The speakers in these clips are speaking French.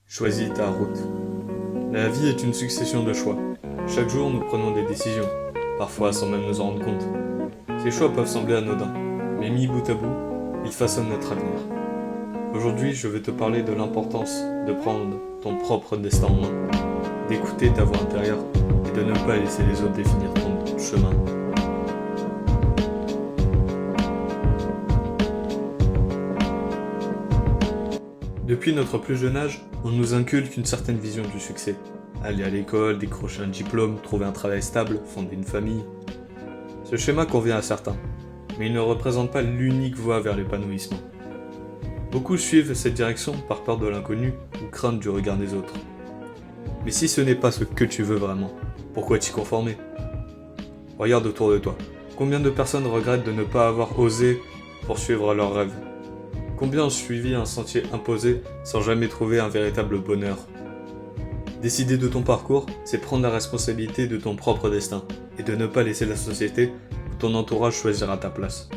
Choisis ta route. La vie est une succession de choix. Chaque jour, nous prenons des décisions, parfois sans même nous en rendre compte. Ces choix peuvent sembler anodins, mais mis bout à bout, ils façonnent notre avenir. Aujourd'hui, je vais te parler de l'importance de prendre ton propre destin en main, d'écouter ta voix intérieure et de ne pas laisser les autres définir ton chemin. Depuis notre plus jeune âge, on nous inculque une certaine vision du succès. Aller à l'école, décrocher un diplôme, trouver un travail stable, fonder une famille. Ce schéma convient à certains, mais il ne représente pas l'unique voie vers l'épanouissement. Beaucoup suivent cette direction par peur de l'inconnu ou crainte du regard des autres. Mais si ce n'est pas ce que tu veux vraiment, pourquoi t'y conformer ? Regarde autour de toi. Combien de personnes regrettent de ne pas avoir osé poursuivre leurs rêves ? Combien ont suivi un sentier imposé sans jamais trouver un véritable bonheur ? Décider de ton parcours, c'est prendre la responsabilité de ton propre destin et de ne pas laisser la société ou ton entourage choisir à ta place.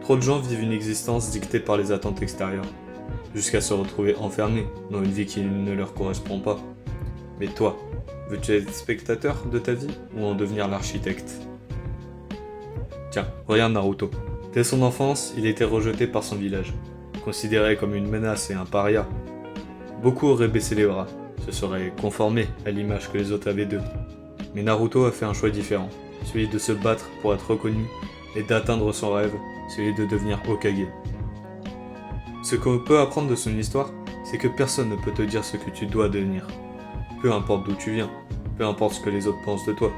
Trop de gens vivent une existence dictée par les attentes extérieures, jusqu'à se retrouver enfermés dans une vie qui ne leur correspond pas. Mais toi, veux-tu être spectateur de ta vie ou en devenir l'architecte ? Tiens, regarde Naruto. Dès son enfance, il était rejeté par son village, considéré comme une menace et un paria. Beaucoup auraient baissé les bras, se seraient conformés à l'image que les autres avaient d'eux. Mais Naruto a fait un choix différent, celui de se battre pour être reconnu et d'atteindre son rêve, celui de devenir Hokage. Ce qu'on peut apprendre de son histoire, c'est que personne ne peut te dire ce que tu dois devenir. Peu importe d'où tu viens, peu importe ce que les autres pensent de toi,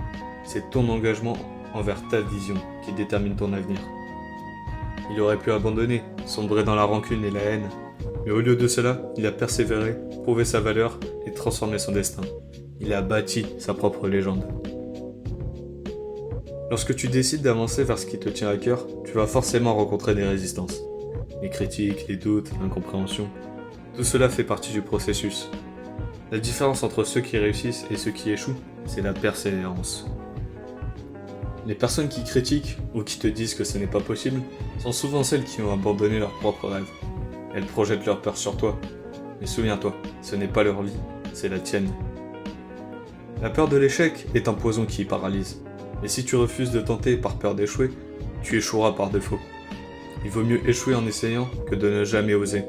c'est ton engagement envers ta vision qui détermine ton avenir. Il aurait pu abandonner, sombrer dans la rancune et la haine, mais au lieu de cela, il a persévéré, prouvé sa valeur et transformé son destin. Il a bâti sa propre légende. Lorsque tu décides d'avancer vers ce qui te tient à cœur, tu vas forcément rencontrer des résistances. Les critiques, les doutes, l'incompréhension, tout cela fait partie du processus. La différence entre ceux qui réussissent et ceux qui échouent, c'est la persévérance. Les personnes qui critiquent ou qui te disent que ce n'est pas possible sont souvent celles qui ont abandonné leurs propres rêves. Elles projettent leur peur sur toi. Mais souviens-toi, ce n'est pas leur vie, c'est la tienne. La peur de l'échec est un poison qui paralyse. Et si tu refuses de tenter par peur d'échouer, tu échoueras par défaut. Il vaut mieux échouer en essayant que de ne jamais oser.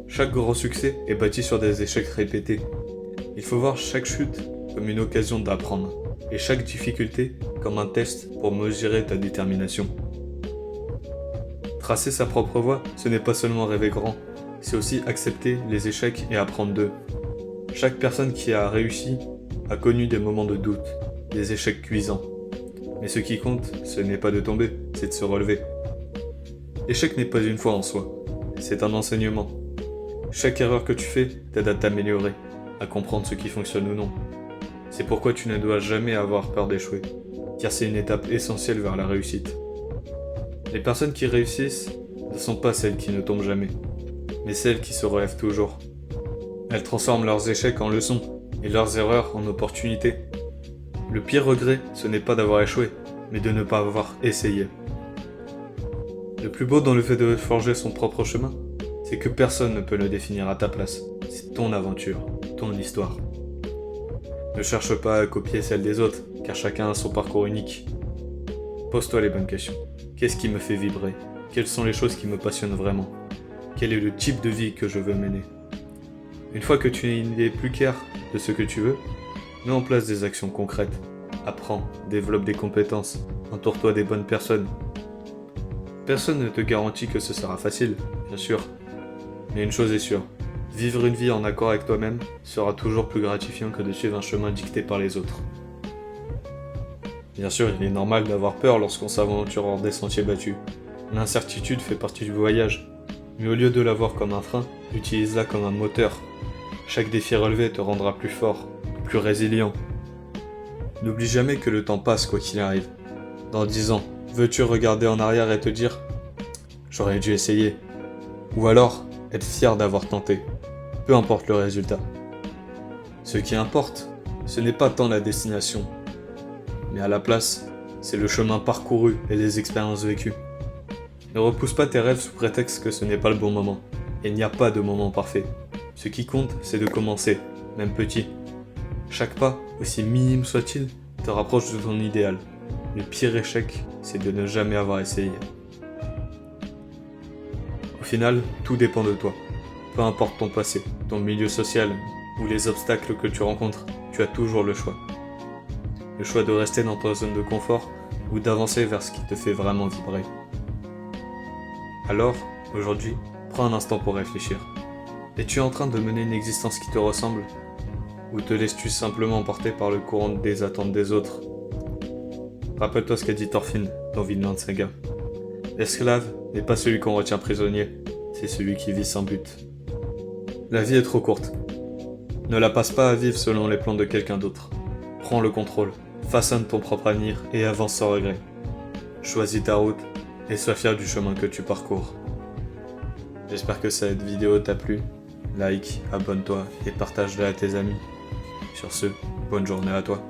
Chaque grand succès est bâti sur des échecs répétés. Il faut voir chaque chute comme une occasion d'apprendre, et chaque difficulté comme un test pour mesurer ta détermination. Tracer sa propre voie, ce n'est pas seulement rêver grand, c'est aussi accepter les échecs et apprendre d'eux. Chaque personne qui a réussi a connu des moments de doute, des échecs cuisants. Mais ce qui compte, ce n'est pas de tomber, c'est de se relever. L'échec n'est pas une foi en soi, c'est un enseignement. Chaque erreur que tu fais t'aide à t'améliorer, à comprendre ce qui fonctionne ou non. C'est pourquoi tu ne dois jamais avoir peur d'échouer, car c'est une étape essentielle vers la réussite. Les personnes qui réussissent ne sont pas celles qui ne tombent jamais, mais celles qui se relèvent toujours. Elles transforment leurs échecs en leçons et leurs erreurs en opportunités. Le pire regret, ce n'est pas d'avoir échoué, mais de ne pas avoir essayé. Le plus beau dans le fait de forger son propre chemin, c'est que personne ne peut le définir à ta place. C'est ton aventure, ton histoire. Ne cherche pas à copier celle des autres, car chacun a son parcours unique. Pose-toi les bonnes questions. Qu'est-ce qui me fait vibrer ? Quelles sont les choses qui me passionnent vraiment ? Quel est le type de vie que je veux mener ? Une fois que tu es plus clair de ce que tu veux, mets en place des actions concrètes. Apprends, développe des compétences, entoure-toi des bonnes personnes. Personne ne te garantit que ce sera facile, bien sûr. Mais une chose est sûre, vivre une vie en accord avec toi-même sera toujours plus gratifiant que de suivre un chemin dicté par les autres. Bien sûr, il est normal d'avoir peur lorsqu'on s'aventure hors des sentiers battus. L'incertitude fait partie du voyage, mais au lieu de la voir comme un frein, utilise-la comme un moteur. Chaque défi relevé te rendra plus fort, plus résilient. N'oublie jamais que le temps passe quoi qu'il arrive. Dans 10 ans, veux-tu regarder en arrière et te dire « J'aurais dû essayer » ou alors être fier d'avoir tenté, peu importe le résultat. Ce qui importe, ce n'est pas tant la destination, mais à la place, c'est le chemin parcouru et les expériences vécues. Ne repousse pas tes rêves sous prétexte que ce n'est pas le bon moment, et il n'y a pas de moment parfait. Ce qui compte, c'est de commencer, même petit. Chaque pas, aussi minime soit-il, te rapproche de ton idéal. Le pire échec, c'est de ne jamais avoir essayé. Au final, tout dépend de toi. Peu importe ton passé, ton milieu social ou les obstacles que tu rencontres, tu as toujours le choix. Le choix de rester dans ta zone de confort ou d'avancer vers ce qui te fait vraiment vibrer. Alors, aujourd'hui, prends un instant pour réfléchir. Es-tu en train de mener une existence qui te ressemble? Ou te laisses-tu simplement porter par le courant des attentes des autres? Rappelle-toi ce qu'a dit Thorfinn dans Vinland Saga. L'esclave n'est pas celui qu'on retient prisonnier, c'est celui qui vit sans but. La vie est trop courte. Ne la passe pas à vivre selon les plans de quelqu'un d'autre. Prends le contrôle, façonne ton propre avenir et avance sans regret. Choisis ta route et sois fier du chemin que tu parcours. J'espère que cette vidéo t'a plu. Like, abonne-toi et partage-la à tes amis. Sur ce, bonne journée à toi.